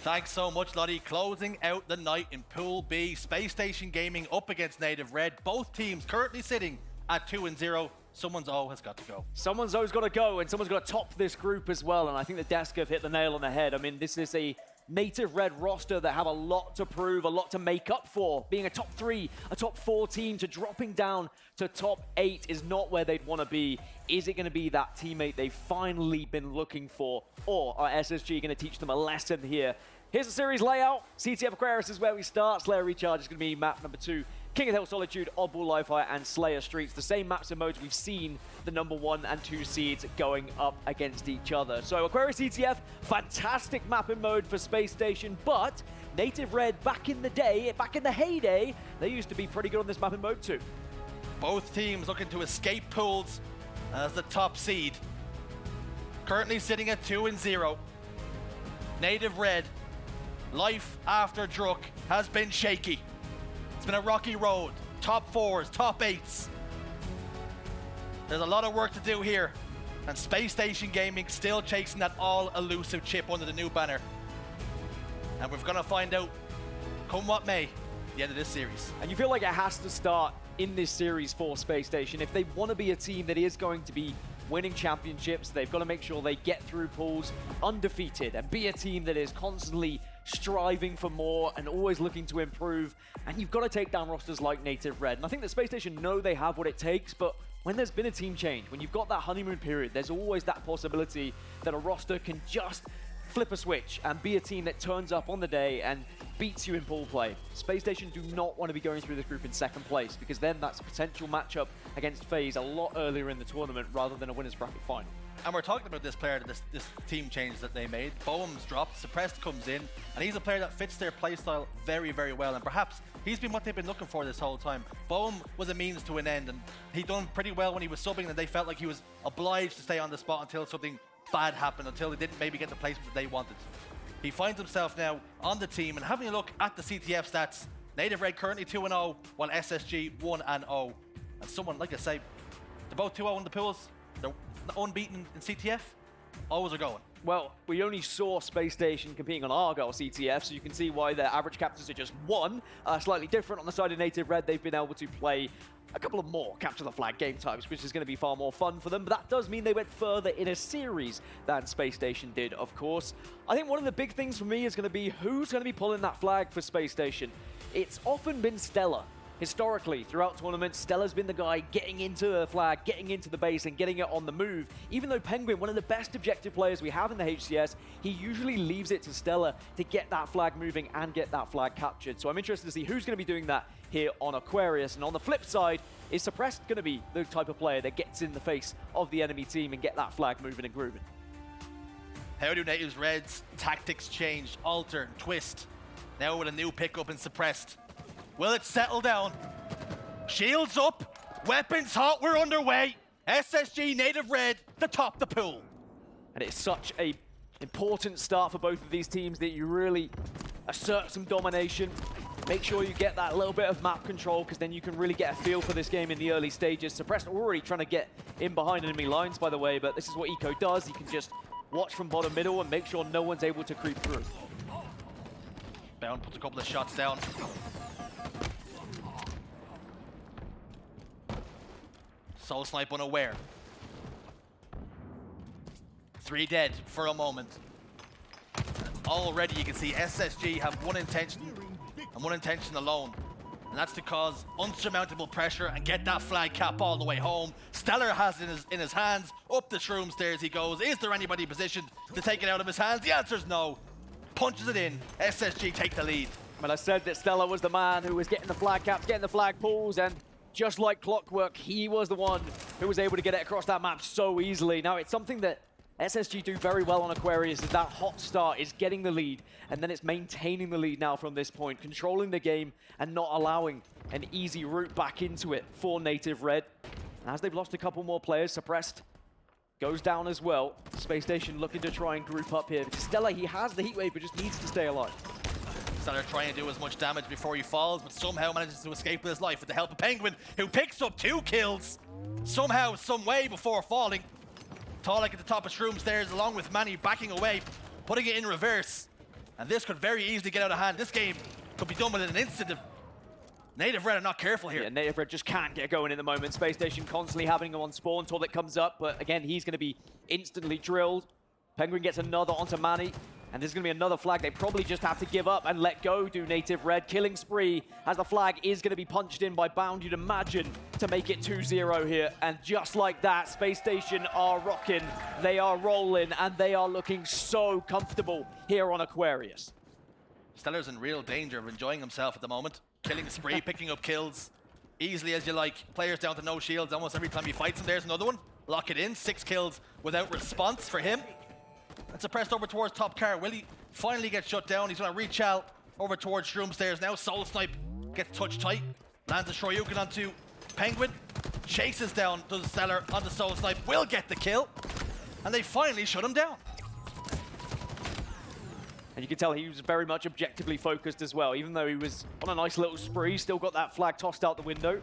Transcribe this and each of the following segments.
Thanks so much, Lottie. Closing out the night in Pool B, Spacestation Gaming up against Native Red. Both teams currently sitting at 2-0. Someone's O has got to go. Someone's O's got to go, and someone's got to top this group as well. And I think the Desk have hit the nail on the head. I mean, this is a Native Red roster that have a lot to prove, a lot to make up for. Being a top 3, a top 4 team to dropping down to top 8 is not where they'd want to be. Is it going to be that teammate they've finally been looking for? Or are SSG going to teach them a lesson here? Here's the series layout. CTF Aquarius is where we start. Slayer Recharge is going to be map number 2. King of Hill Solitude, Oddball Livefire, and Slayer Streets. The same maps and modes we've seen the number 1 and 2 seeds going up against each other. So Aquarius CTF, fantastic mapping mode for Space Station, but Native Red back in the day, back in the heyday, they used to be pretty good on this mapping mode too. Both teams looking to escape pools as the top seed. Currently sitting at 2-0. Native Red, life after Druk has been shaky. It's been a rocky road. Top 4s, top 8s. There's a lot of work to do here. And Space Station Gaming still chasing that all-elusive chip under the new banner. And we're going to find out, come what may, at the end of this series. And you feel like it has to start in this series for Space Station. If they want to be a team that is going to be winning championships, they've got to make sure they get through pools undefeated and be a team that is constantly striving for more and always looking to improve. And you've got to take down rosters like Native Red. And I think that Space Station know they have what it takes, but when there's been a team change, when you've got that honeymoon period, there's always that possibility that a roster can just flip a switch and be a team that turns up on the day and beats you in pool play. Space Station do not want to be going through this group in second place, because then that's a potential matchup against FaZe a lot earlier in the tournament rather than a winner's bracket final. And we're talking about this player, this team change that they made. Boehm's dropped, Suppressed comes in, and he's a player that fits their playstyle very, very well. And perhaps he's been what they've been looking for this whole time. Boehm was a means to an end, and he done pretty well when he was subbing, and they felt like he was obliged to stay on the spot until something bad happened, until they didn't maybe get the placement that they wanted. He finds himself now on the team, and having a look at the CTF stats, Native Red currently 2-0, while SSG 1-0. And someone, like I say, they're both 2-0 in the pools. They're unbeaten in CTF. Always are going. Well, we only saw Space Station competing on Argyle CTF, so you can see why their average captures are just 1. Slightly different on the side of Native Red. They've been able to play a couple of more capture the flag game types, which is going to be far more fun for them. But that does mean they went further in a series than Space Station did, of course. I think one of the big things for me is going to be who's going to be pulling that flag for Space Station. It's often been StelluR. Historically, throughout tournaments, StelluR's been the guy getting into the flag, getting into the base, and getting it on the move. Even though Pznguin, one of the best objective players we have in the HCS, he usually leaves it to StelluR to get that flag moving and get that flag captured. So I'm interested to see who's going to be doing that here on Aquarius. And on the flip side, is Suppressed going to be the type of player that gets in the face of the enemy team and get that flag moving and grooving? How do Native Red's tactics change, alter, and twist? Now with a new pickup in Suppressed. Will it settle down? Shields up, weapons hot, we're underway. SSG Native Red to top the pool. And it's such a important start for both of these teams that you really assert some domination. Make sure you get that little bit of map control, because then you can really get a feel for this game in the early stages. Suppressed already trying to get in behind enemy lines, by the way, but this is what Eco does. He can just watch from bottom middle and make sure no one's able to creep through. Bound puts a couple of shots down. SoulSnipe unaware. 3 dead for a moment. Already you can see SSG have one intention, and one intention alone. And that's to cause unsurmountable pressure and get that flag cap all the way home. StelluR has it in his hands. Up the shroom stairs he goes. Is there anybody positioned to take it out of his hands? The answer's no. Punches it in. SSG take the lead. Well, I said that StelluR was the man who was getting the flag caps, getting the flag pulls, and just like clockwork, he was the one who was able to get it across that map so easily. Now, it's something that SSG do very well on Aquarius, is that hot start is getting the lead, and then it's maintaining the lead now from this point, controlling the game and not allowing an easy route back into it for Native Red. And as they've lost a couple more players, Suppressed goes down as well. Space Station looking to try and group up here, because StelluR, he has the heat wave, but just needs to stay alive. StelluR trying to do as much damage before he falls, but somehow manages to escape with his life with the help of Pznguin, who picks up 2 kills somehow, some way before falling. Taulek at the top of shroom stairs along with Manny backing away, putting it in reverse. And this could very easily get out of hand. This game could be done within an instant if Native Red are not careful here. Yeah, Native Red just can't get going in the moment. Spacestation constantly having him on spawn. Taulek comes up, but again, he's going to be instantly drilled. Pznguin gets another onto Manny. And there's going to be another flag. They probably just have to give up and let go, do Native Red. Killing spree as the flag is going to be punched in by Bound, you'd imagine, to make it 2-0 here. And just like that, Spacestation are rocking. They are rolling, and they are looking so comfortable here on Aquarius. StelluR's in real danger of enjoying himself at the moment. Killing spree, picking up kills easily as you like. Players down to no shields almost every time he fights them. There's another one. Lock it in. 6 kills without response for him. And suppressed over towards top car. Will he finally get shut down? He's going to reach out over towards Shroom Stairs now. SoulSnipe gets touched tight. Lands a Shoryuken onto Pznguin. Chases down, does StelluR onto SoulSnipe. Will get the kill. And they finally shut him down. And you can tell he was very much objectively focused as well. Even though he was on a nice little spree, still got that flag tossed out the window.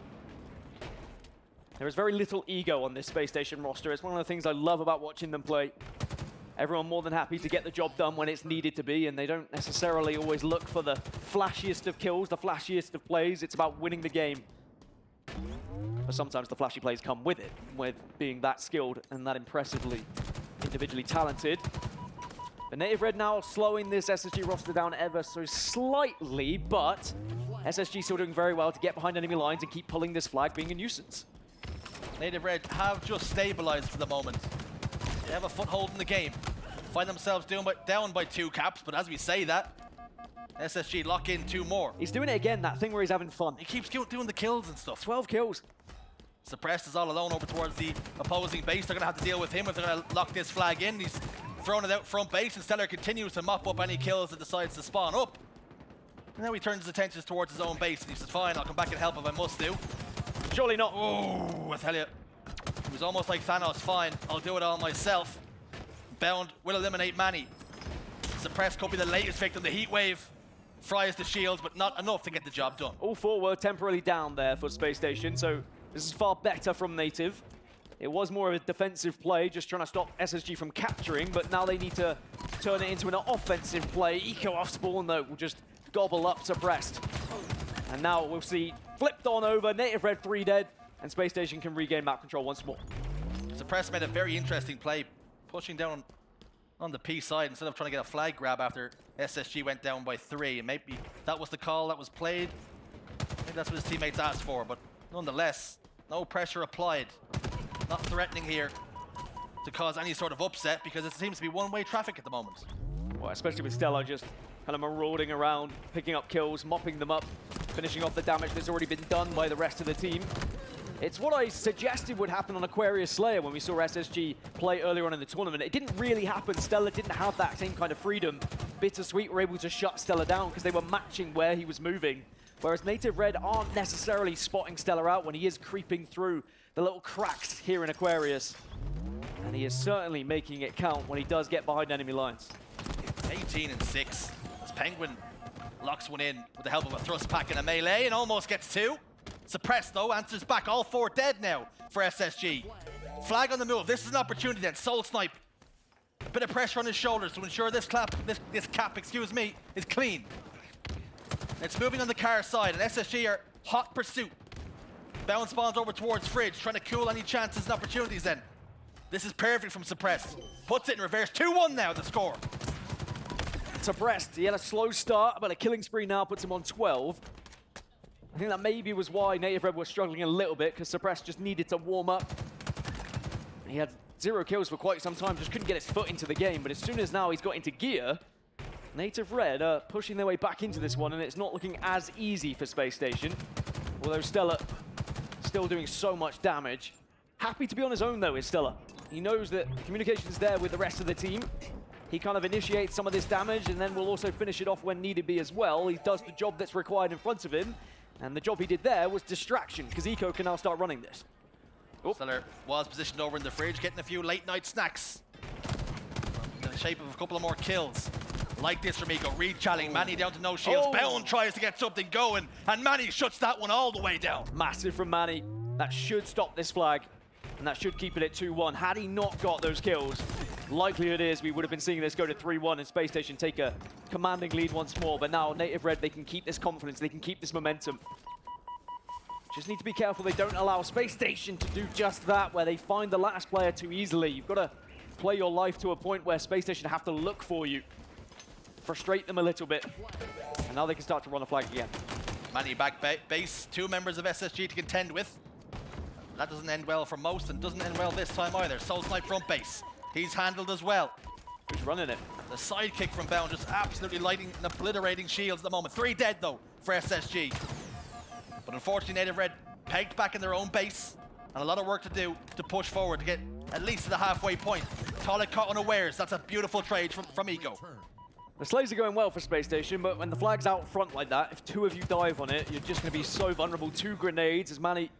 There is very little ego on this Spacestation roster. It's one of the things I love about watching them play. Everyone more than happy to get the job done when it's needed to be, and they don't necessarily always look for the flashiest of kills, the flashiest of plays. It's about winning the game. But sometimes the flashy plays come with it, with being that skilled and that impressively individually talented. But Native Red now slowing this SSG roster down ever so slightly, but SSG still doing very well to get behind enemy lines and keep pulling this flag, being a nuisance. Native Red have just stabilized for the moment. They have a foothold in the game. Find themselves down by 2 caps, but as we say that, SSG lock in 2 more. He's doing it again, that thing where he's having fun. He keeps doing the kills and stuff. 12 kills. Suppressed is all alone over towards the opposing base. They're going to have to deal with him if they're going to lock this flag in. He's throwing it out front base, and StelluR continues to mop up any kills that decides to spawn up. And now he turns his attention towards his own base, and he says, fine, I'll come back and help if I must do. Surely not. Oh, I tell you. It was almost like Thanos, fine, I'll do it all myself. Bound will eliminate Manny. Suppressed could be the latest victim. The heat wave fries the shields, but not enough to get the job done. All 4 were temporarily down there for Spacestation, so this is far better from Native. It was more of a defensive play, just trying to stop SSG from capturing, but now they need to turn it into an offensive play. Eco off spawn, though, will just gobble up Suppressed. And now we'll see flipped on over, Native Red 3 dead, and Spacestation can regain map control once more. Suppressed made a very interesting play, pushing down on the P side instead of trying to get a flag grab after SSG went down by 3. And maybe that was the call that was played. Maybe that's what his teammates asked for, but nonetheless, no pressure applied. Not threatening here to cause any sort of upset because it seems to be one-way traffic at the moment. Well, especially with StelluR just kind of marauding around, picking up kills, mopping them up, finishing off the damage that's already been done by the rest of the team. It's what I suggested would happen on Aquarius Slayer when we saw SSG play earlier on in the tournament. It didn't really happen. StelluR didn't have that same kind of freedom. Bittersweet were able to shut StelluR down because they were matching where he was moving. Whereas Native Red aren't necessarily spotting StelluR out when he is creeping through the little cracks here in Aquarius. And he is certainly making it count when he does get behind enemy lines. 18 and 6 as Pznguin locks one in with the help of a thrust pack and a melee and almost gets 2. Suppressed though, answers back. All 4 dead now for SSG. Flag on the move. This is an opportunity then. SoulSnipe. A bit of pressure on his shoulders to ensure this cap, is clean. It's moving on the car side, and SSG are hot pursuit. Bound spawns over towards Fridge, trying to cool any chances and opportunities then. This is perfect from Suppressed. Puts it in reverse. 2-1 now, the score. Suppressed, he had a slow start, but a killing spree now puts him on 12. I think that maybe was why Native Red was struggling a little bit, because Suppressed just needed to warm up. He had 0 kills for quite some time, just couldn't get his foot into the game, but as soon as now he's got into gear, Native Red are pushing their way back into this one, and it's not looking as easy for Spacestation. Although StelluR still doing so much damage. Happy to be on his own though is StelluR. He knows that communication's there with the rest of the team. He kind of initiates some of this damage and then will also finish it off when needed be as well. He does the job that's required in front of him. And the job he did there was distraction, because Eco can now start running this. StelluR was positioned over in the fridge, getting a few late night snacks. In the shape of a couple of more kills. Like this from Eco, re-challing Manny down to no shields. Bound tries to get something going, and Manny shuts that one all the way down. Massive from Manny. That should stop this flag, and that should keep it at 2-1. Had he not got those kills, likelihood is we would have been seeing this go to 3-1 and Spacestation take a commanding lead once more. But now Native Red, they can keep this confidence, they can keep this momentum. Just need to be careful they don't allow Spacestation to do just that, where they find the last player too easily. You've got to play your life to a point where Spacestation have to look for you. Frustrate them a little bit. And now they can start to run a flag again. Manny back base, 2 members of SSG to contend with. That doesn't end well for most, and doesn't end well this time either. SoulSnipe front base. He's handled as well. Who's running it? The sidekick from Bound just absolutely lighting and obliterating shields at the moment. 3 dead though for SSG. But unfortunately Native Red pegged back in their own base, and a lot of work to do to push forward to get at least to the halfway point. Taulek caught unawares. That's a beautiful trade from Eco. The slays are going well for Spacestation, but when the flag's out front like that, if 2 of you dive on it, you're just going to be so vulnerable. 2 grenades as Manny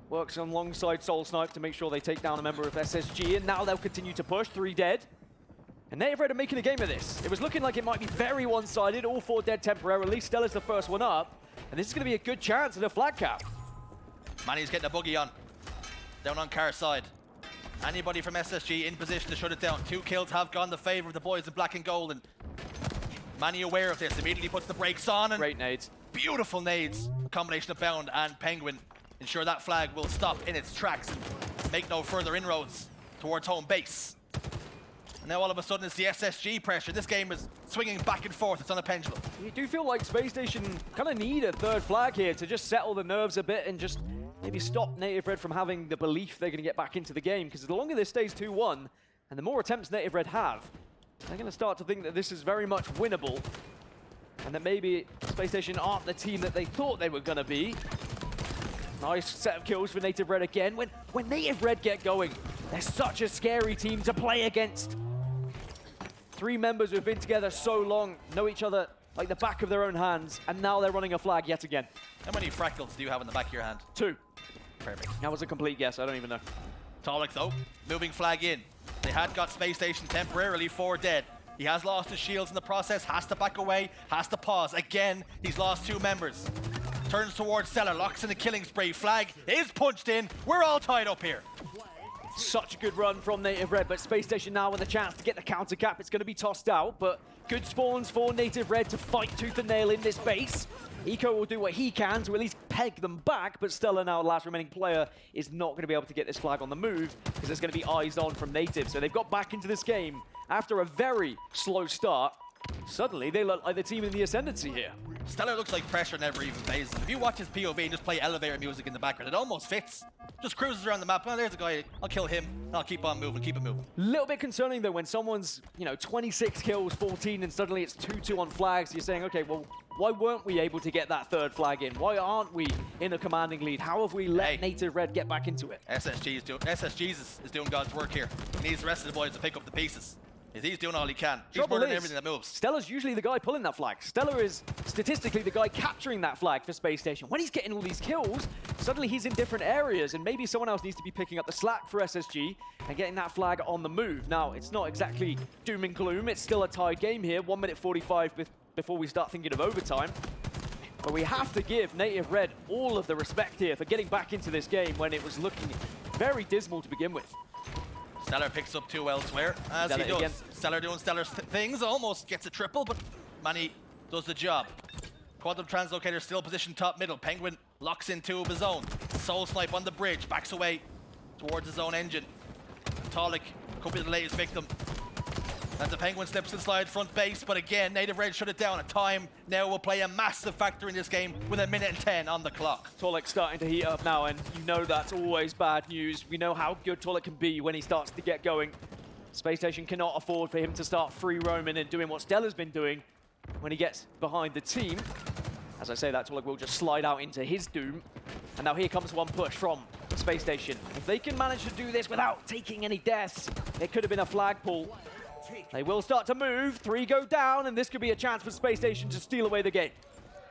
works alongside SoulSnipe to make sure they take down a member of SSG, and now they'll continue to push. 3 dead. And Native Red are making a game of this. It was looking like it might be very one-sided, all 4 dead temporarily. StelluR's the first one up, and this is going to be a good chance at a flag cap. Manny's getting a boogie on. Down on Car's side. Anybody from SSG in position to shut it down. 2 kills have gone the favor of the boys in black and gold, and Manny aware of this, immediately puts the brakes on, and great nades. Beautiful nades. A combination of Bound and Pznguin ensure that flag will stop in its tracks and make no further inroads towards home base. And now all of a sudden it's the SSG pressure. This game is swinging back and forth. It's on a pendulum. You do feel like Spacestation kind of need a 3rd flag here to just settle the nerves a bit and just maybe stop Native Red from having the belief they're going to get back into the game, because the longer this stays 2-1 and the more attempts Native Red have, they're going to start to think that this is very much winnable and that maybe Spacestation aren't the team that they thought they were going to be. Nice set of kills for Native Red again. When Native Red get going, they're such a scary team to play against. 3 members who've been together so long, know each other like the back of their own hands, and now they're running a flag yet again. How many fractals do you have in the back of your hand? 2. Perfect. That was a complete guess, I don't even know. Taulek though, moving flag in. They had got Spacestation temporarily 4 dead. He has lost his shields in the process, has to back away, has to pause. Again, he's lost 2 members. Turns towards StelluR, locks in the killing spree. Flag is punched in. We're all tied up here. Such a good run from Native Red, but Spacestation now with the chance to get the counter cap. It's going to be tossed out, but good spawns for Native Red to fight tooth and nail in this base. Eco will do what he can to at least peg them back, but StelluR, now the last remaining player, is not going to be able to get this flag on the move because there's going to be eyes on from Native. So they've got back into this game after a very slow start. Suddenly, they look like the team in the ascendancy here. StelluR looks like pressure never even phases him. If you watch his POV and just play elevator music in the background, it almost fits. Just cruises around the map. Oh, there's a guy. I'll kill him, and I'll keep on moving, keep it moving. Little bit concerning, though, when someone's, 26 kills, 14, and suddenly it's 2-2 on flags. You're saying, okay, well, why weren't we able to get that 3rd flag in? Why aren't we in a commanding lead? How have we let Native Red get back into it? SSG is doing God's work here. He needs the rest of the boys to pick up the pieces. He's doing all he can. He's murdering everything that moves. StelluR's usually the guy pulling that flag. StelluR is statistically the guy capturing that flag for Spacestation. When he's getting all these kills, suddenly he's in different areas, and maybe someone else needs to be picking up the slack for SSG and getting that flag on the move. Now, it's not exactly doom and gloom. It's still a tied game here. 1 minute 45 before we start thinking of overtime. But we have to give Native Red all of the respect here for getting back into this game when it was looking very dismal to begin with. StelluR picks up 2 elsewhere, as he does. Again. StelluR doing StelluR things, almost gets a triple, but Manny does the job. Quantum Translocator still positioned top middle. Pznguin locks in 2 of his own. SoulSnipe on the bridge, backs away towards his own engine. Taulek could be the latest victim. As the Pznguin slips and slides front base, but again, Native Red shut it down. A time now will play a massive factor in this game with 1 minute and 10 on the clock. Taulek starting to heat up now, and you know that's always bad news. We know how good Taulek can be when he starts to get going. Spacestation cannot afford for him to start free roaming and doing what StelluR's been doing when he gets behind the team. As I say that, Taulek will just slide out into his doom. And now here comes one push from Spacestation. If they can manage to do this without taking any deaths, it could have been a flag pull. They will start to move. 3 go down, and this could be a chance for Spacestation to steal away the game.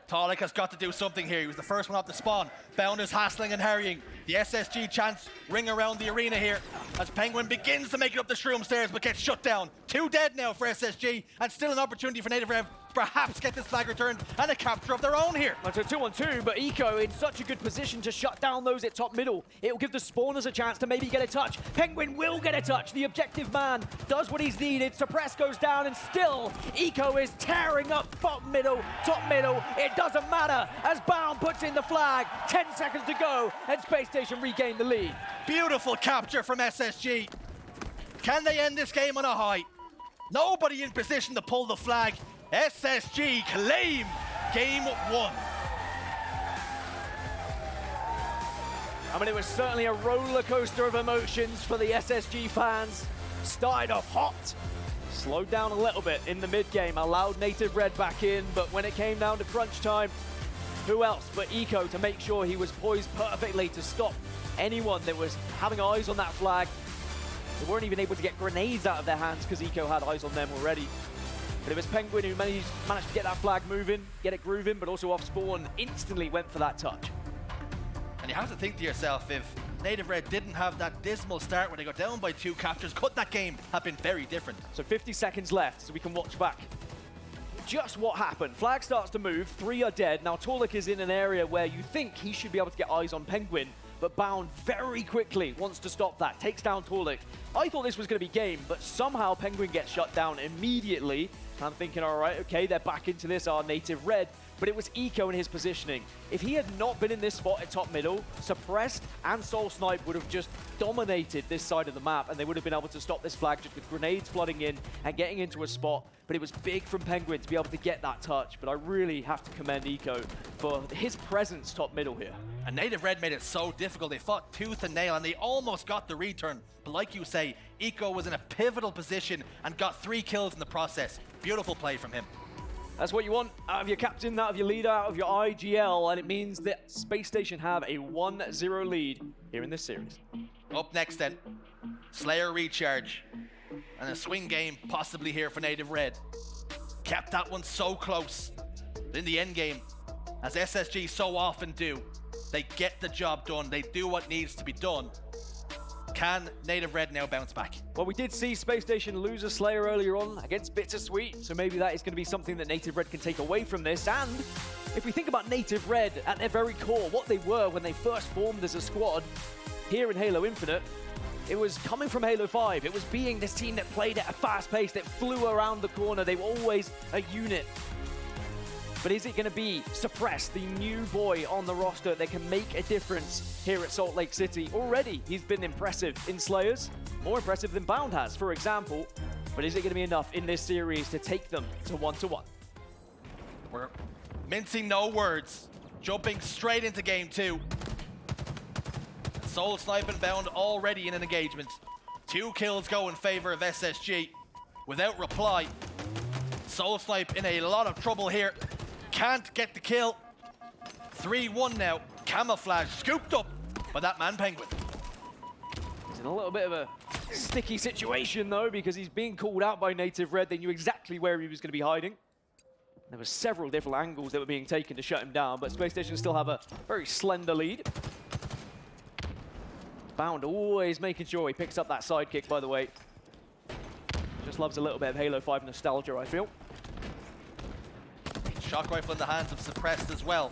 Taulek has got to do something here. He was the first one off the spawn. Bound is hassling and harrying. The SSG chants ring around the arena here as Pznguin begins to make it up the shroom stairs but gets shut down. 2 dead now for SSG, and still an opportunity for Native Red to perhaps get this flag returned and a capture of their own here. It's a 2-on-2, but Eco in such a good position to shut down those at top middle. It will give the spawners a chance to maybe get a touch. Pznguin will get a touch. The objective man does what he's needed. Suppress goes down, and still Eco is tearing up bottom middle, top middle. It doesn't matter as Bound puts in the flag. 10 seconds to go, and Spacestation regain the lead. Beautiful capture from SSG. Can they end this game on a high? Nobody in position to pull the flag. SSG claim game 1. I mean, it was certainly a roller coaster of emotions for the SSG fans. Started off hot, slowed down a little bit in the mid-game, allowed Native Red back in, but when it came down to crunch time, who else but Eco to make sure he was poised perfectly to stop anyone that was having eyes on that flag. They weren't even able to get grenades out of their hands because Eco had eyes on them already. But it was Pznguin who managed to get that flag moving, get it grooving, but also off spawn, instantly went for that touch. And you have to think to yourself, if Native Red didn't have that dismal start when they got down by 2 captures, could that game have been very different? So 50 seconds left, so we can watch back just what happened. Flag starts to move, 3 are dead. Now Taulek is in an area where you think he should be able to get eyes on Pznguin, but Bound very quickly wants to stop that, takes down Taulek. I thought this was going to be game, but somehow Pznguin gets shut down immediately. I'm thinking, all right, okay, they're back into this, our Native Red, but it was Eco in his positioning. If he had not been in this spot at top middle, Suppressed and SoulSnipe would have just dominated this side of the map, and they would have been able to stop this flag just with grenades flooding in and getting into a spot. But it was big from Pznguin to be able to get that touch, but I really have to commend Eco for his presence top middle here. And Native Red made it so difficult. They fought tooth and nail, and they almost got the return. But like you say, Eco was in a pivotal position and got 3 kills in the process. Beautiful play from him. That's what you want out of your captain, out of your leader, out of your IGL, and it means that Space Station have a 1-0 lead here in this series. Up next then, StelluR recharge. And a swing game possibly here for Native Red. Kept that one so close. In the end game, as SSG so often do, they get the job done. They do what needs to be done. Can Native Red now bounce back? Well, we did see Space Station lose a StelluR earlier on against Bittersweet, so maybe that is going to be something that Native Red can take away from this. And if we think about Native Red at their very core, what they were when they first formed as a squad here in Halo Infinite, it was coming from Halo 5. It was being this team that played at a fast pace, that flew around the corner. They were always a unit. But is it going to be Suppressed, the new boy on the roster that can make a difference here at Salt Lake City? Already, he's been impressive in Slayers, more impressive than Bound has, for example. But is it going to be enough in this series to take them to 1-1? We're mincing no words, jumping straight into game 2. SoulSnipe and Bound already in an engagement. 2 kills go in favor of SSG. Without reply, SoulSnipe in a lot of trouble here. Can't get the kill. 3-1 now. Camouflage scooped up by that man Pznguin. He's in a little bit of a sticky situation though, because he's being called out by Native Red. They knew exactly where he was going to be hiding. There were several different angles that were being taken to shut him down, but Space Station still have a very slender lead. Bound always making sure he picks up that sidekick, by the way. Just loves a little bit of Halo 5 nostalgia, I feel. Shock rifle in the hands of Suppressed as well.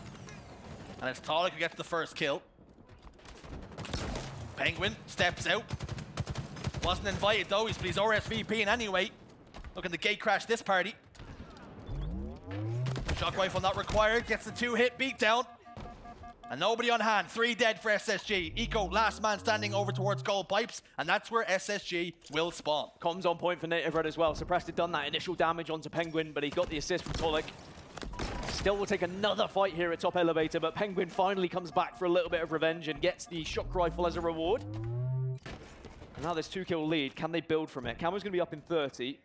And it's Taulek who gets the first kill. Pznguin steps out. Wasn't invited though, he's RSVPing anyway. Looking to gate crash this party. Shock rifle not required, gets the 2-hit beatdown. And nobody on hand, 3 dead for SSG. Eco, last man standing over towards gold pipes, and that's where SSG will spawn. Comms on point for Native Red as well. Suppressed had done that initial damage onto Pznguin, but he got the assist from Taulek. Still will take another fight here at top elevator, but Pznguin finally comes back for a little bit of revenge and gets the shock rifle as a reward. And now this 2-kill lead. Can they build from it? Camo's going to be up in 30.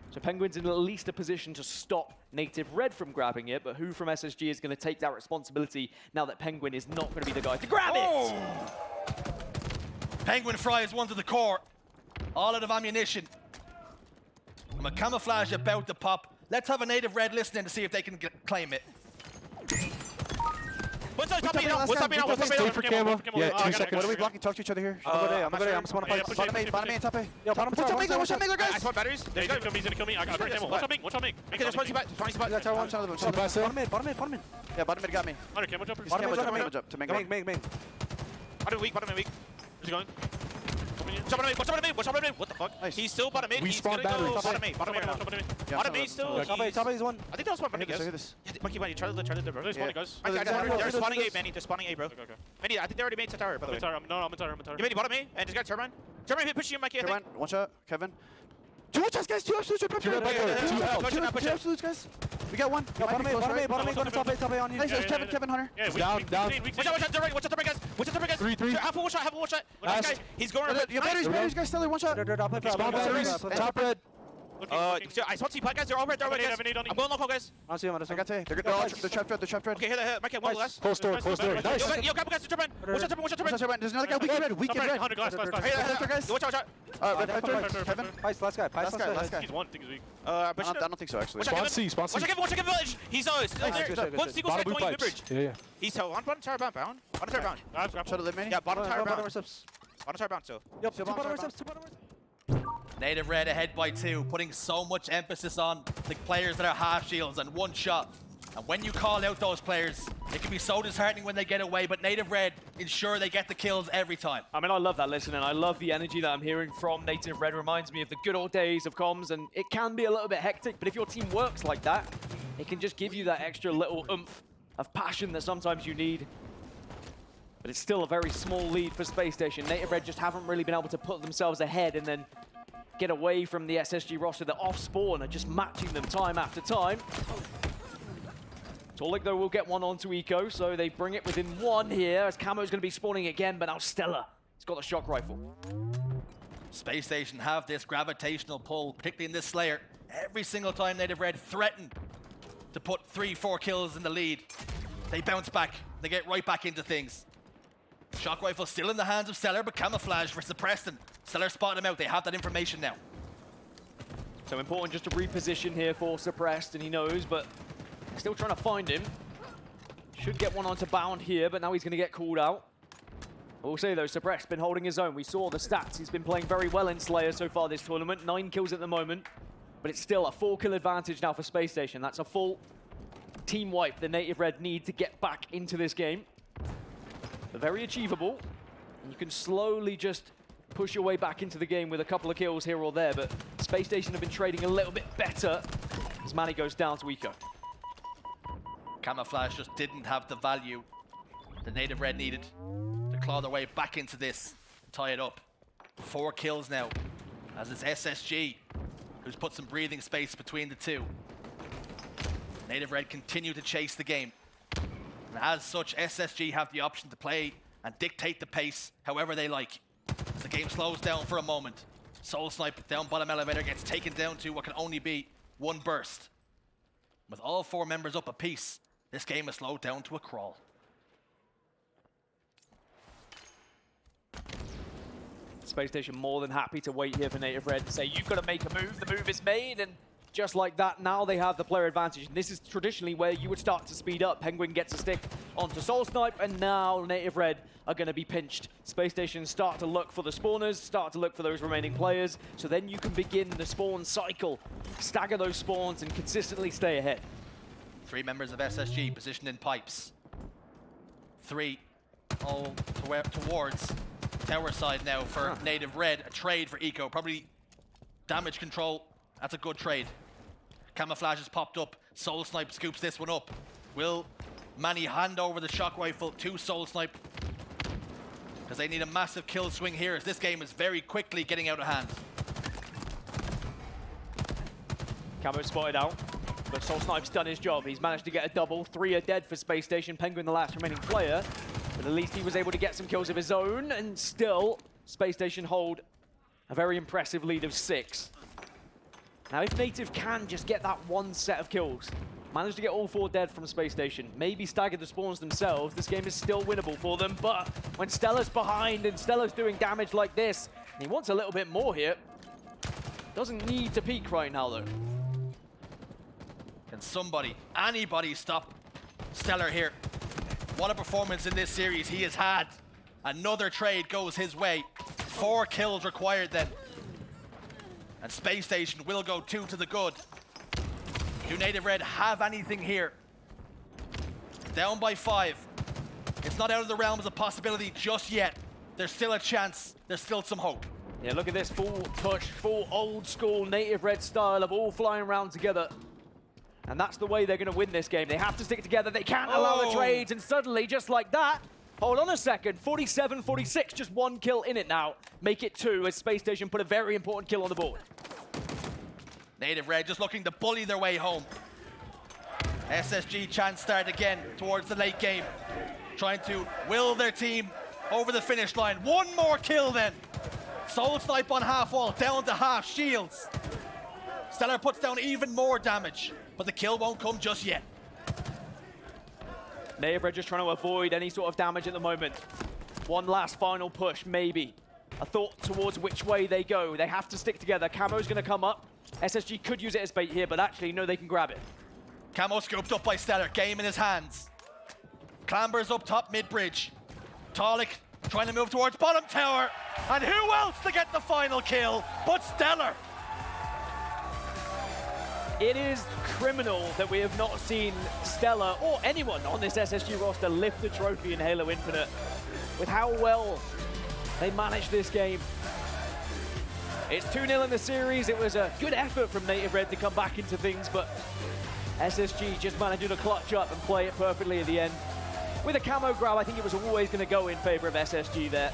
So Pznguin's in at least a position to stop Native Red from grabbing it, but who from SSG is going to take that responsibility now that Pznguin is not going to be the guy to grab it? Pznguin fries one to the core. All out of ammunition. From a camouflage about to pop. Let's have a Native Red listening to see if they can claim it. What's up, top eight now? What's up now? What's up Stay now? for camera. Yeah, 2 seconds. What are we blocking? Talk to each other here. I'm spawn yeah, pipe. push Bottom it, A, bottom A, and top A. Yo, bottom tower. Watch out, Mangler, I guys. spawn batteries. He's gonna kill me. I got ammo. Watch out, Ming. Watch out, Ming. Okay, there's 20 spot. Tower one, another one. So pass it. Bottom mid. Yeah, bottom mid got me. Under camera jumper. Bottom mid jump to Mangler. Ming. Bottom weak. Where's he going? Watch out, bottom mid. What the fuck? Nice. He's still bottom mid. We He's spawned gonna go batteries. bottom A. Yeah, Bottom A still. Top A is one. I think that was one Manny, Hear guys. this. Yeah, Monkey, Manny, try to bro. They're spawning, guys. They're spawning A, Manny. They're spawning A, bro. Okay. Manny, I think they already made tower, by the way. I'm in tower. You made bottom A, and just got turbine. Turbine hit pushing you, Mikey, I think. Kevin, one shot. Kevin. Two shots, guys. Two absolutes. Two absolutes, guys. We got one. Bottom A, going to top A on you. Nice, Kevin, Hunter. Yeah, Down. Watch out, turbine, guys. 3. Have a one shot. Last. Guy, he's going around. Your batteries, guys. Stellar, one shot. Spawn batteries. Top red. I saw T-Pod, guys. They're all red, guys. I'm going local, guys. I got T. They're trapped red. Okay, here, Mikey, one last. Close door. Nice. Yo, guys, turbine. Watch out, turbine. There's another guy. Weak red. 100 glass. Hey, guys. watch out. Red, Kevin. Last guy. He's one. I think he's weak. I don't think so, actually. Spawn C. Watch out, village. He's one single side Bottom blue going in pipes. bridge. Yeah. He's on bottom tower bound. Bottom tower bound. Shut it, Manny. Yeah, bottom tower bound. Bottom tower bound, so. Yep, two bottom Native Red ahead by 2, putting so much emphasis on the players that are half shields and one shot. And when you call out those players, it can be so disheartening when they get away, but Native Red ensure they get the kills every time. I mean, I love that listening. I love the energy that I'm hearing from Native Red. Reminds me of the good old days of comms, and it can be a little bit hectic, but if your team works like that, it can just give you that extra little oomph of passion that sometimes you need. But it's still a very small lead for Spacestation. Native Red just haven't really been able to put themselves ahead and then get away from the SSG roster that off-spawn are just matching them time after time. Taulek, though, will get one onto Eco, so they bring it within 1 here, as Camo's going to be spawning again, but now StelluR has got the shock rifle. Spacestation have this gravitational pull, particularly in this Slayer. Every single time Native Red threaten to put 3-4 kills in the lead, they bounce back. They get right back into things. Shock rifle still in the hands of StelluR, but camouflage for Preston. StelluR spotted him out. They have that information now. So important just to reposition here for Suppressed, and he knows, but still trying to find him. Should get one onto Bound here, but now he's going to get called out. I will say, though, Suppressed been holding his own. We saw the stats. He's been playing very well in Slayer so far this tournament. 9 kills at the moment, but it's still a 4-kill advantage now for Spacestation. That's a full team wipe the Native Red need to get back into this game. But very achievable. And you can slowly just push your way back into the game with a couple of kills here or there, but Spacestation have been trading a little bit better as Manny goes down to Eco. Camouflage just didn't have the value the Native Red needed to claw their way back into this, tie it up. 4 kills now, as it's SSG who's put some breathing space between the two. Native Red continue to chase the game. And as such, SSG have the option to play and dictate the pace however they like. As the game slows down for a moment, SoulSnipe down bottom elevator gets taken down to what can only be 1 burst. With all 4 members up a piece, this game is slowed down to a crawl. Spacestation more than happy to wait here for Native Red and say, you've got to make a move. The move is made, and just like that, now they have the player advantage. And this is traditionally where you would start to speed up. Pznguin gets a stick onto SoulSnipe, and now Native Red are going to be pinched. Spacestation start to look for the spawners, start to look for those remaining players, so then you can begin the spawn cycle, stagger those spawns, and consistently stay ahead. 3 members of SSG positioned in pipes. 3 all towards tower side now for Native Red. A trade for Eco, probably damage control. That's a good trade. Camouflage has popped up. SoulSnipe scoops this one up. Will Manny hand over the shock rifle to SoulSnipe? Because they need a massive kill swing here, as this game is very quickly getting out of hand. Camo spotted out, but SoulSnipe's done his job. He's managed to get a double. 3 are dead for Spacestation. Pznguin, the last remaining player. But at least he was able to get some kills of his own, and still, Spacestation hold a very impressive lead of 6. Now, if Native can just get that 1 set of kills, manage to get all 4 dead from Spacestation, maybe stagger the spawns themselves, this game is still winnable for them. But when StelluR's behind and StelluR's doing damage like this, and he wants a little bit more here, doesn't need to peek right now, though. Can somebody, anybody stop StelluR here? What a performance in this series he has had. Another trade goes his way. 4 kills required then. And Spacestation will go 2 to the good. Do Native Red have anything here? Down by 5. It's not out of the realms of possibility just yet. There's still a chance. There's still some hope. Yeah, look at this full push, full old school Native Red style of all flying around together. And that's the way they're going to win this game. They have to stick together. They can't allow the trades. And suddenly, just like that, hold on a second, 47-46, just 1 kill in it now. Make it 2 as Space Station put a very important kill on the board. Native Red just looking to bully their way home. SSG chance start again towards the late game. Trying to will their team over the finish line. 1 more kill then. SoulSnipe on half wall, down to half shields. StelluR puts down even more damage, but the kill won't come just yet. Native Red just trying to avoid any sort of damage at the moment. One last final push, maybe. A thought towards which way they go. They have to stick together. Camo's going to come up. SSG could use it as bait here, but actually, no, they can grab it. Camo scooped up by StelluR, game in his hands. Clambers up top mid-bridge. Taulek trying to move towards bottom tower. And who else to get the final kill but StelluR? It is criminal that we have not seen StelluR or anyone on this SSG roster lift the trophy in Halo Infinite with how well they managed this game. It's 2-0 in the series. It was a good effort from Native Red to come back into things, but SSG just managed to clutch up and play it perfectly at the end. With a camo grab, I think it was always going to go in favor of SSG there.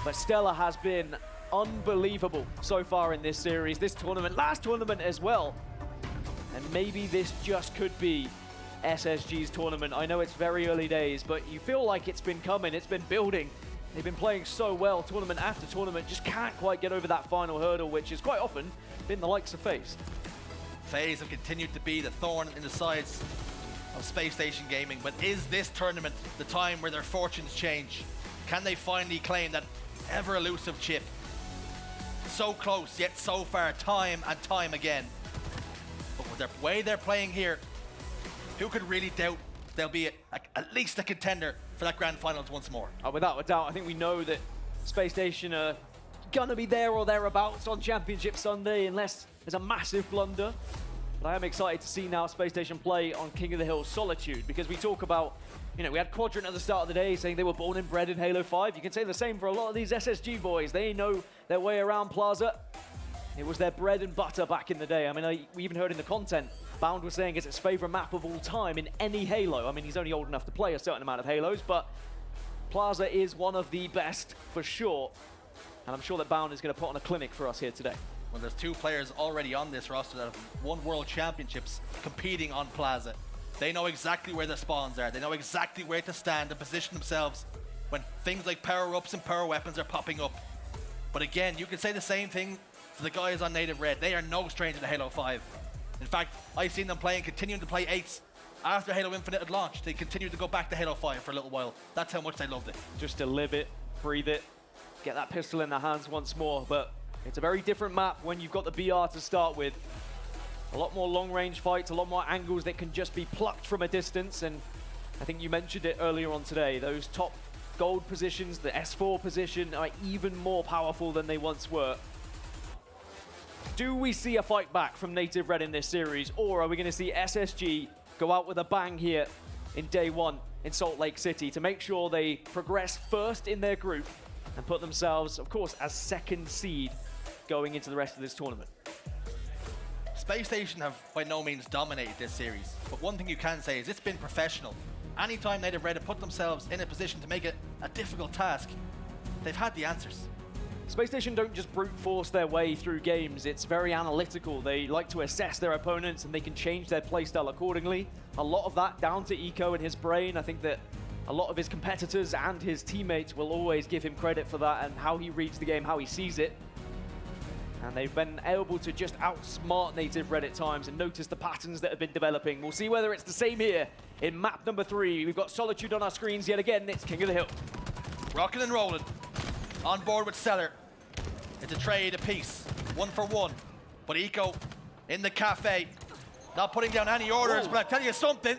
But StelluR has been unbelievable so far in this series, this tournament, last tournament as well. And maybe this just could be SSG's tournament. I know it's very early days, but you feel like it's been coming, it's been building. They've been playing so well tournament after tournament, just can't quite get over that final hurdle, which has quite often been the likes of FaZe. FaZe have continued to be the thorn in the sides of Space Station Gaming, but is this tournament the time where their fortunes change? Can they finally claim that ever-elusive chip? So close, yet so far, time and time again. But with the way they're playing here, who could really doubt they'll be at least a contender for that grand finals once more? Without a doubt, I think we know that Space Station are gonna be there or thereabouts on Championship Sunday unless there's a massive blunder. But I am excited to see now Space Station play on King of the Hill Solitude, because we talk about, you know, we had Quadrant at the start of the day saying they were born and bred in Halo 5. You can say the same for a lot of these SSG boys. They know their way around Plaza. It was their bread and butter back in the day. I mean, we even heard in the content, Bound was saying it's his favorite map of all time in any Halo. I mean, he's only old enough to play a certain amount of Halos, but Plaza is one of the best for sure. And I'm sure that Bound is going to put on a clinic for us here today. When there's 2 players already on this roster that have won World Championships competing on Plaza, they know exactly where their spawns are. They know exactly where to stand and position themselves when things like power-ups and power weapons are popping up. But again, you can say the same thing to the guys on Native Red. They are no stranger to Halo 5. In fact, I've seen them play and continuing to play 8s. After Halo Infinite had launched, they continued to go back to Halo 5 for a little while. That's how much they loved it. Just to live it, breathe it, get that pistol in their hands once more. But it's a very different map when you've got the BR to start with. A lot more long-range fights, a lot more angles that can just be plucked from a distance. And I think you mentioned it earlier on today, those top gold positions, the S4 position, are even more powerful than they once were. Do we see a fight back from Native Red in this series, or are we going to see SSG go out with a bang here in day 1 in Salt Lake City to make sure they progress first in their group and put themselves, of course, as 2nd seed going into the rest of this tournament? Space Station have by no means dominated this series, but one thing you can say is it's been professional. Anytime Native Red have put themselves in a position to make it a difficult task, they've had the answers. Space Station don't just brute force their way through games, it's very analytical. They like to assess their opponents and they can change their playstyle accordingly. A lot of that down to Eco and his brain. I think that a lot of his competitors and his teammates will always give him credit for that and how he reads the game, how he sees it. And they've been able to just outsmart Native Red at times and notice the patterns that have been developing. We'll see whether it's the same here in map number 3. We've got Solitude on our screens yet again. It's King of the Hill. Rocking and rolling. On board with StelluR. It's a trade apiece, 1 for 1. But Eco in the cafe, not putting down any orders, but I tell you something.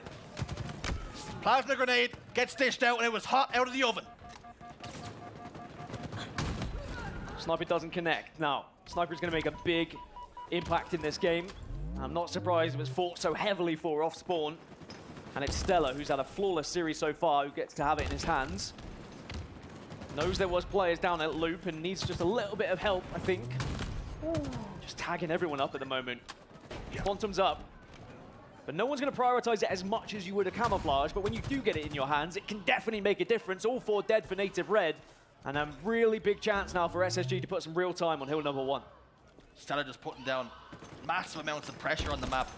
Plasma grenade gets dished out, and it was hot out of the oven. Sniper doesn't connect. Now, Sniper's going to make a big impact in this game. I'm not surprised it was fought so heavily for off spawn. And it's StelluR, who's had a flawless series so far, who gets to have it in his hands. Knows there was players down at loop and needs just a little bit of help, I think. Just tagging everyone up at the moment. Quantum's up. But no one's going to prioritize it as much as you would a camouflage, but when you do get it in your hands, it can definitely make a difference. All 4 dead for Native Red. And a really big chance now for SSG to put some real time on hill number 1. StelluR just putting down massive amounts of pressure on the map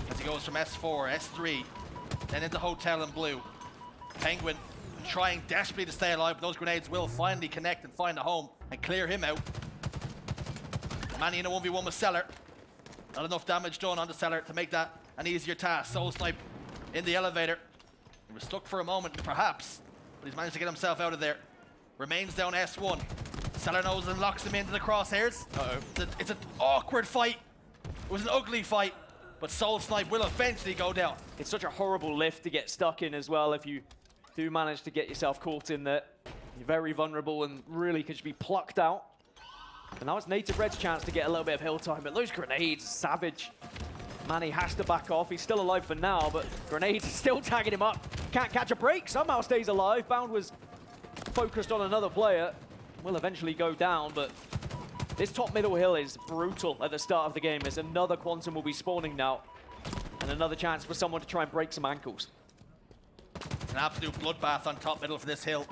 as he goes from S4, S3, then into Hotel in blue. Pznguin trying desperately to stay alive, but those grenades will finally connect and find a home and clear him out. Manny in a 1v1 with StelluR. Not enough damage done on the StelluR to make that an easier task. SoulSnipe in the elevator. He was stuck for a moment, perhaps, but he's managed to get himself out of there. Remains down S1. StelluR knows and locks him into the crosshairs. It's an awkward fight. It was an ugly fight, but SoulSnipe will eventually go down. It's such a horrible lift to get stuck in as well if you do manage to get yourself caught in that. You're very vulnerable and really could just be plucked out. And now it's Native Red's chance to get a little bit of hill time, but those grenades, savage. Manny has to back off. He's still alive for now, but grenades are still tagging him up. Can't catch a break, somehow stays alive. Bound was focused on another player. Will eventually go down, but this top middle hill is brutal at the start of the game as another Quantum will be spawning now. And another chance for someone to try and break some ankles. It's an absolute bloodbath on top middle for this hill.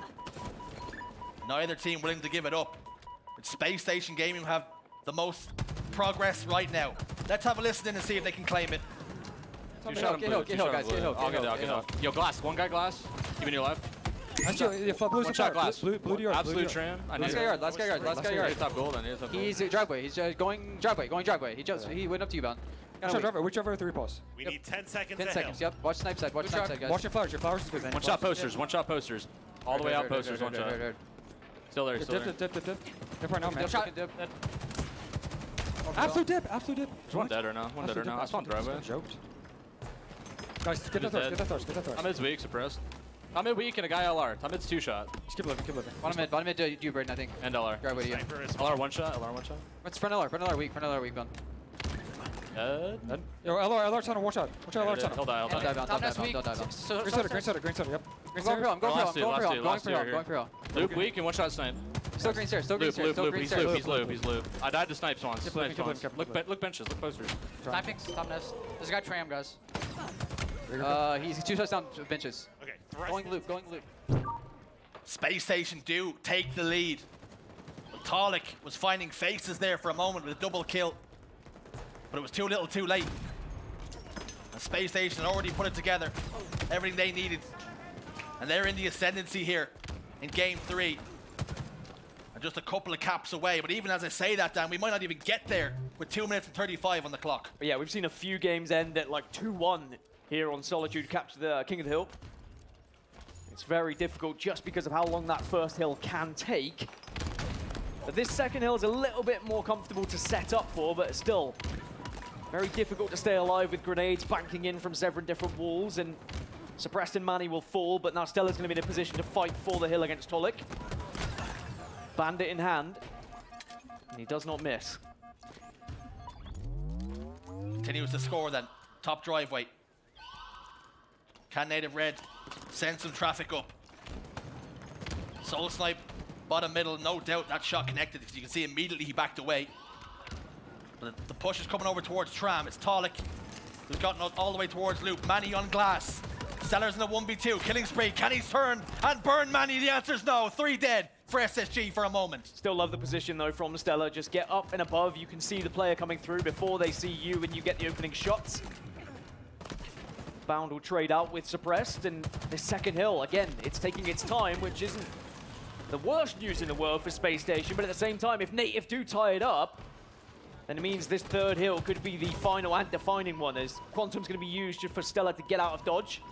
Neither team willing to give it up. But Spacestation Gaming have the most progress right now. Let's have a listen in and see if they can claim it. Get hill, guys, get hill. I'll get out. Yo, glass. One guy glass. Even your left. One shot glass. Blue to yours. Absolute tram. Last guy yard, last guy yard. Top gold. I need top gold. He's driveway, he's going driveway. He went up to you, bound. Whichever 3 pulse. We need 10 seconds. 10 seconds, yep. Watch snipe side, watch snipe side, guys. Watch your flowers is good. One shot posters. One shot posters. All the way out posters. One shot. Still there. Still there. Dip right now, man. Dip. Absolute dip. Is one dead or no? One dead or no? I spawned driveway. Joked. Guys, get that thirst. I'm mid's weak, suppressed. I'm mid weak and a guy LR. I'm mid's 2 shot. Just keep living. Bottom mid, you Braden, I think. And LR. Driveway to you. LR 1 shot. LR 1 shot. What's front LR weak, bound. Dead. Yo, LR tunnel, watch out. LR tunnel. He'll die. Don't die, bound. Green center, yep. I'm going for hill. Loop weak and 1 shot snipe. Still green stairs, Loop. He's loop. I died to snipe once. Keep living. Look benches. Look posters. Sniping, top nest. There's a guy tram, guys. He's 2 shots down benches. Okay. Going loop. Spacestation do take the lead. But Taulek was finding faces there for a moment with a double kill. But it was too little too late. And Spacestation already put it together. Everything they needed. And they're in the ascendancy here in game 3. And just a couple of caps away. But even as I say that, Dan, we might not even get there with 2 minutes and 35 on the clock. But yeah, we've seen a few games end at like 2-1 here on Solitude, capture the King of the Hill. It's very difficult just because of how long that first hill can take. But this second hill is a little bit more comfortable to set up for, but it's still very difficult to stay alive with grenades banking in from several different walls, and Suppressed and Manny will fall, but now StelluR's going to be in a position to fight for the hill against Taulek. Bandit in hand, and he does not miss. Continues to score then. Top driveway. Can Native Red send some traffic up? SoulSnipe, bottom middle, no doubt that shot connected because you can see immediately he backed away. But the push is coming over towards Tram. It's Taulek who's gotten all the way towards Loop. Manny on glass. StelluR's in a 1v2. Killing spree. Can he turn and burn Manny? The answer's no. 3 dead for SSG for a moment. Still love the position though from StelluR. Just get up and above. You can see the player coming through before they see you and you get the opening shots. Bound will trade out with Suppressed, and this second hill, again, it's taking its time, which isn't the worst news in the world for Spacestation, but at the same time, if Native do tie it up, then it means this third hill could be the final and defining one, as Quantum's going to be used just for StelluR to get out of dodge,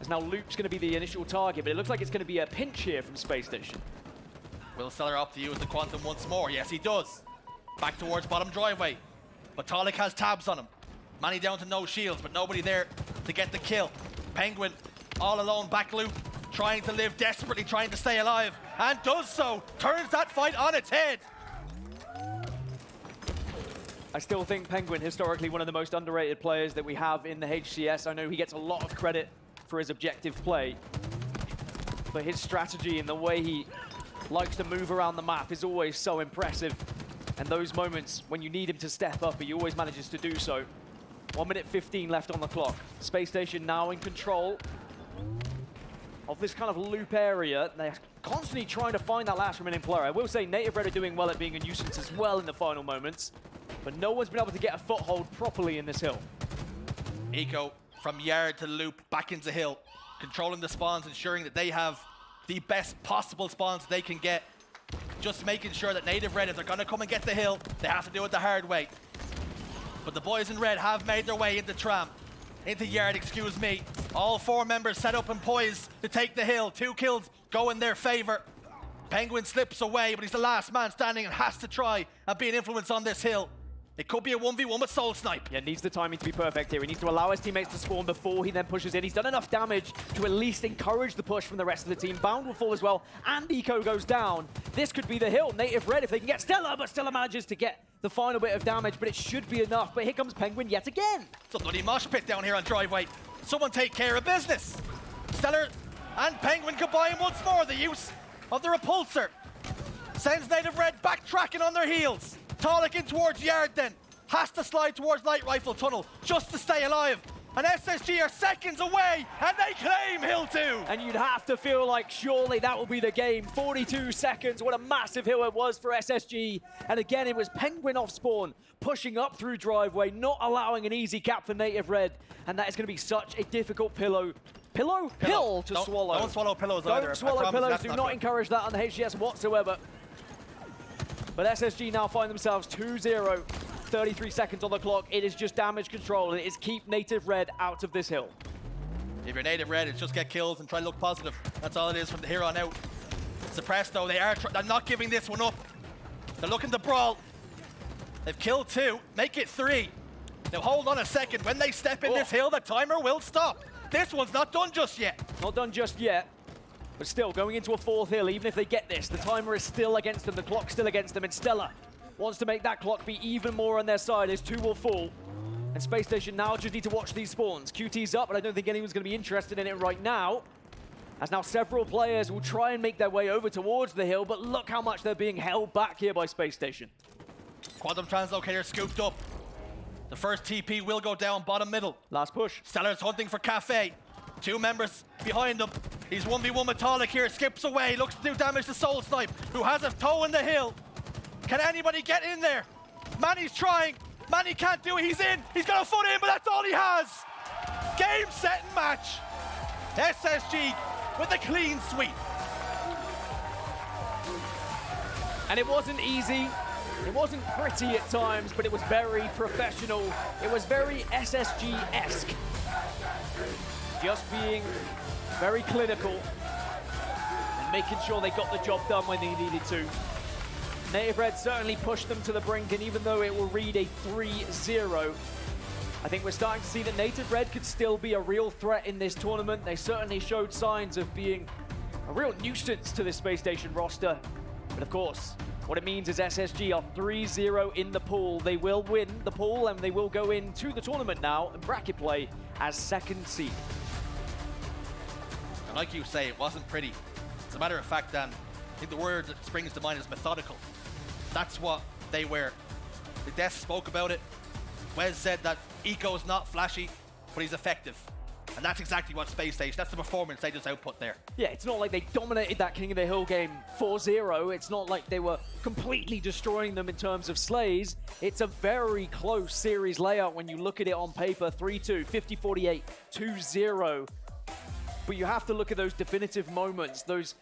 as now Loop's going to be the initial target, but it looks like it's going to be a pinch here from Spacestation. Will StelluR up to use the Quantum once more? Yes, he does. Back towards bottom driveway, but Taulek has tabs on him. Manny down to no shields, but nobody there to get the kill. Pznguin all alone, back loop. trying to live desperately, trying to stay alive, and does so. Turns that fight on its head. I still think Pznguin, historically one of the most underrated players that we have in the HCS. I know he gets a lot of credit for his objective play, but his strategy and the way he likes to move around the map is always so impressive. And those moments when you need him to step up, he always manages to do so. 1 minute 15 left on the clock. Spacestation now in control of this kind of loop area. They're constantly trying to find that last remaining player. I will say Native Red are doing well at being a nuisance as well in the final moments, but no one's been able to get a foothold properly in this hill. Eco from yard to loop, back into hill, controlling the spawns, ensuring that they have the best possible spawns they can get. Just making sure that Native Red, if they're gonna come and get the hill, they have to do it the hard way. But the boys in red have made their way into tram, into yard, excuse me. All 4 members set up and poised to take the hill. 2 kills go in their favor. Pznguin slips away, but he's the last man standing and has to try and be an influence on this hill. It could be a 1v1 with SoulSnipe. Yeah, needs the timing to be perfect here. He needs to allow his teammates to spawn before he then pushes in. He's done enough damage to at least encourage the push from the rest of the team. Bound will fall as well, and Eco goes down. This could be the hill. Native Red, if they can get StelluR, but StelluR manages to get the final bit of damage, but it should be enough. But here comes Pznguin yet again. It's a bloody mosh pit down here on driveway. Someone take care of business. StelluR and Pznguin combine once more. The use of the repulsor sends Native Red backtracking on their heels. Taulek in towards yard then. Has to slide towards light rifle tunnel just to stay alive. And SSG are seconds away, and they claim hill 2. And you'd have to feel like surely that will be the game. 42 seconds, what a massive hill it was for SSG. And again, it was Pznguin off spawn, pushing up through driveway, not allowing an easy cap for Native Red. And that is going to be such a difficult pill to swallow. Don't swallow pillows either. Don't swallow pillows, do not encourage that on the HCS whatsoever. But SSG now find themselves 2-0. 33 seconds on the clock. It is just damage control, and it is keep Native Red out of this hill. If you're Native Red, it's just get kills and try to look positive. That's all it is from here on out. Suppressed though, they're not giving this one up. They're looking to brawl. They've killed 2, make it 3. Now hold on a second, when they step in this hill, the timer will stop. This one's not done just yet. Not done just yet, but still going into a 4th hill, even if they get this, the timer is still against them, the clock's still against them, and StelluR wants to make that clock be even more on their side as 2 will fall. And Spacestation now just need to watch these spawns. QT's up, but I don't think anyone's going to be interested in it right now. As now several players will try and make their way over towards the hill, but look how much they're being held back here by Spacestation. Quantum translocator scooped up. The first TP will go down bottom middle. Last push. StelluR's hunting for Cafe. 2 members behind him. He's 1v1 with Taulek here, skips away, looks to do damage to SoulSnipe, who has a toe in the hill. Can anybody get in there? Manny's trying. Manny can't do it. He's in. He's got a foot in, but that's all he has. Game, set, and match. SSG with a clean sweep. And it wasn't easy. It wasn't pretty at times, but it was very professional. It was very SSG-esque. Just being very clinical and making sure they got the job done when they needed to. Native Red certainly pushed them to the brink, and even though it will read a 3-0, I think we're starting to see that Native Red could still be a real threat in this tournament. They certainly showed signs of being a real nuisance to this Space Station roster. But of course, what it means is SSG are 3-0 in the pool. They will win the pool, and they will go into the tournament now in bracket play as 2nd seed. And like you say, it wasn't pretty. As a matter of fact, Dan, I think the word that springs to mind is methodical. That's what they were. The desk spoke about it. Wes said that Eco's not flashy, but he's effective. And that's exactly what Spacestation, that's the performance they just output there. Yeah, it's not like they dominated that King of the Hill game 4-0. It's not like they were completely destroying them in terms of slays. It's a very close series layout when you look at it on paper. 3-2, 50-48, 2-0. But you have to look at those definitive moments, those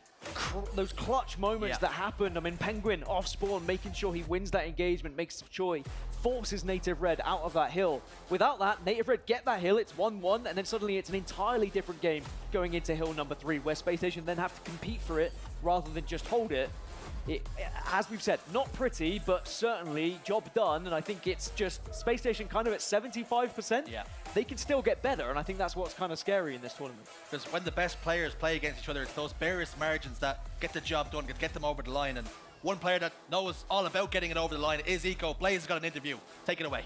clutch moments that happened. I mean, Pznguin off spawn, making sure he wins that engagement, makes sure he forces Native Red out of that hill. Without that, Native Red get that hill, it's 1-1, and then suddenly it's an entirely different game going into hill number 3, where Spacestation then have to compete for it rather than just hold it. As we've said, not pretty, but certainly job done, and I think it's just Spacestation kind of at 75%. Yeah. they can still get better, and I think that's what's kind of scary in this tournament. Because when the best players play against each other, it's those barest margins that get the job done, get them over the line. And one player that knows all about getting it over the line is Eco. Blaze has got an interview. Take it away.